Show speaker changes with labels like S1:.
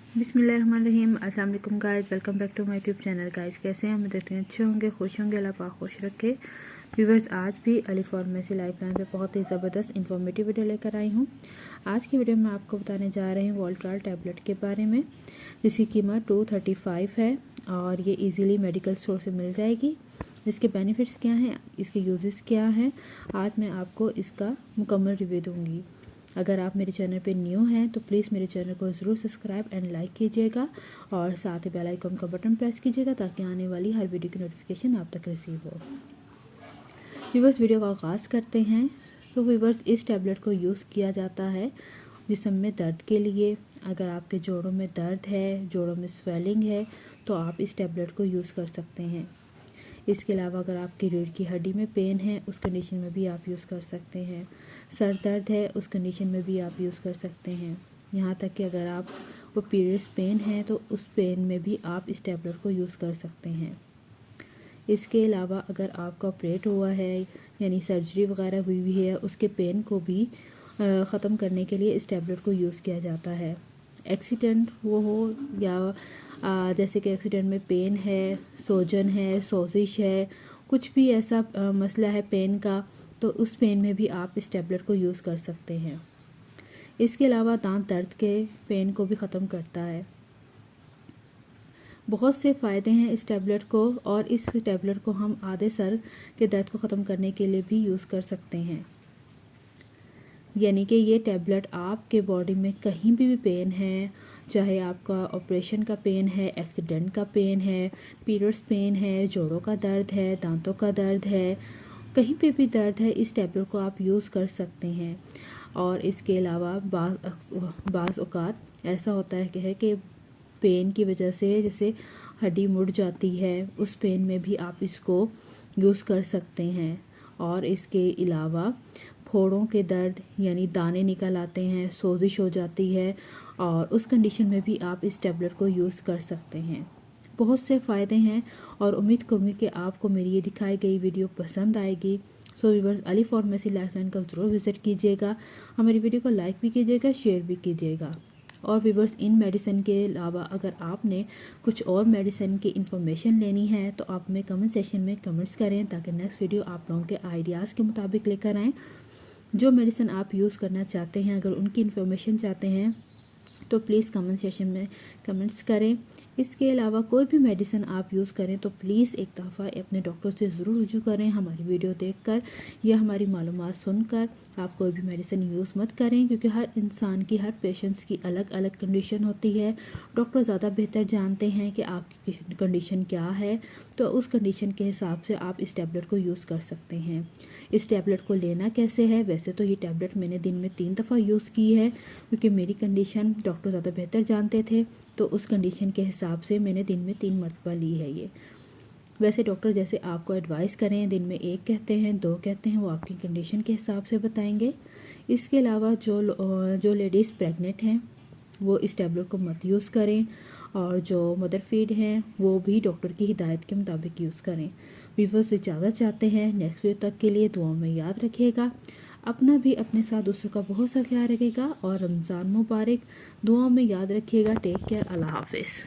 S1: बिस्मिल्लाहिर्रहमानिर्रहीम। अस्सलाम वालेकुम guys, welcome back to my YouTube channel. Guys कैसे हैं? मैं देखते हैं अच्छे होंगे, खुश होंगे, अल्लाह पाक खुश रखे। व्यूवर्स, आज भी अली फार्मेसी लाइफलाइन पे बहुत ही ज़बरदस्त इन्फॉर्मेटिव वीडियो लेकर आई हूँ। आज की वीडियो में आपको बताने जा रहे हैं वॉल्ट्राल टैबलेट के बारे में, जिसकी कीमत 235 है और ये ईज़िली मेडिकल स्टोर से मिल जाएगी। इसके बेनिफिट्स क्या हैं, इसके यूजेस क्या हैं, आज मैं आपको इसका मुकम्मल रिव्यू दूँगी। अगर आप मेरे चैनल पे न्यू हैं तो प्लीज़ मेरे चैनल को ज़रूर सब्सक्राइब एंड लाइक कीजिएगा और साथ ही बेल आइकन का बटन प्रेस कीजिएगा ताकि आने वाली हर वीडियो की नोटिफिकेशन आप तक रिसीव हो। व्यूवर्स, वीडियो का आगाज़ करते हैं। तो व्यूवर्स, इस टैबलेट को यूज़ किया जाता है जिस्म में दर्द के लिए। अगर आपके जोड़ों में दर्द है, जोड़ों में स्वेलिंग है, तो आप इस टैबलेट को यूज़ कर सकते हैं। इसके अलावा अगर आपकी रीढ़ की हड्डी में पेन है, उस कंडीशन में भी आप यूज़ कर सकते हैं। सर दर्द है, उस कंडीशन में भी आप यूज़ कर सकते हैं। यहाँ तक कि अगर आप वो पीरियड्स पेन है तो उस पेन में भी आप इस टैबलेट को यूज़ कर सकते हैं। इसके अलावा अगर आपका ऑपरेट हुआ है यानी सर्जरी वगैरह हुई है, उसके पेन को भी ख़त्म करने के लिए इस टैबलेट को यूज़ किया जाता है। एक्सीडेंट वो हो या जैसे कि एक्सीडेंट में पेन है, सोजन है, सोजिश है, कुछ भी ऐसा मसला है पेन का, तो उस पेन में भी आप इस टैबलेट को यूज़ कर सकते हैं। इसके अलावा दांत दर्द के पेन को भी ख़त्म करता है। बहुत से फ़ायदे हैं इस टैबलेट को, और इस टैबलेट को हम आधे सर के दर्द को ख़त्म करने के लिए भी यूज़ कर सकते हैं। यानी कि ये टैबलेट आपके बॉडी में कहीं भी पेन है, चाहे आपका ऑपरेशन का पेन है, एक्सीडेंट का पेन है, पीरियड्स पेन है, जोड़ों का दर्द है, दांतों का दर्द है, कहीं पे भी दर्द है, इस टैबलेट को आप यूज़ कर सकते हैं। और इसके अलावा बाज़ औक़ात ऐसा होता है कि पेन की वजह से जैसे हड्डी मुड़ जाती है, उस पेन में भी आप इसको यूज़ कर सकते हैं। और इसके अलावा फोड़ों के दर्द यानी दाने निकल आते हैं, सोजिश हो जाती है, और उस कंडीशन में भी आप इस टैबलेट को यूज़ कर सकते हैं। बहुत से फ़ायदे हैं और उम्मीद करूँगी कि आपको मेरी ये दिखाई गई वीडियो पसंद आएगी। So viewers, Ali pharmacy lifeline का ज़रूर विज़िट कीजिएगा। हमारी वीडियो को लाइक भी कीजिएगा, शेयर भी कीजिएगा। और व्यूअर्स, इन मेडिसिन के अलावा अगर आपने कुछ और मेडिसिन की इन्फॉर्मेशन लेनी है तो आप हमें कमेंट सेक्शन में कमेंट्स करें ताकि नेक्स्ट वीडियो आप लोगों के आइडियाज़ के मुताबिक लेकर आएँ। जो मेडिसिन आप यूज़ करना चाहते हैं, अगर उनकी इन्फॉर्मेशन चाहते हैं तो प्लीज़ कमेंट सेक्शन में कमेंट्स करें। इसके अलावा कोई भी मेडिसिन आप यूज़ करें तो प्लीज़ एक दफ़ा अपने डॉक्टर से ज़रूर रुजू करें। हमारी वीडियो देखकर या हमारी मालूमात सुनकर आप कोई भी मेडिसिन यूज़ मत करें, क्योंकि हर इंसान की, हर पेशेंट्स की अलग अलग कंडीशन होती है। डॉक्टर ज़्यादा बेहतर जानते हैं कि आपकी कंडीशन क्या है, तो उस कंडीशन के हिसाब से आप इस टैबलेट को यूज़ कर सकते हैं। इस टैबलेट को लेना कैसे है? वैसे तो ये टैबलेट मैंने दिन में 3 दफ़ा यूज़ की है, क्योंकि मेरी कंडीशन डॉक्टर ज़्यादा बेहतर जानते थे, तो उस कंडीशन के हिसाब से मैंने दिन में 3 मरतबा ली है ये। वैसे डॉक्टर जैसे आपको एडवाइस करें, दिन में 1 कहते हैं, 2 कहते हैं, वो आपकी कंडीशन के हिसाब से बताएंगे। इसके अलावा जो लेडीज़ प्रेग्नेंट हैं वो इस टैबलेट को मत यूज़ करें, और जो मदर फीड हैं वो भी डॉक्टर की हिदायत के मुताबिक यूज़ करें। व्यूअर्स, इजाज़त चाहते हैं। नेक्स्ट वीडियो तक के लिए दुआ में याद रखिएगा, अपना भी अपने साथ दूसरों का बहुत सा ख्याल रखिएगा, और रमज़ान मुबारक। दुआ में याद रखिएगा। Take care. अल्लाह हाफिज़।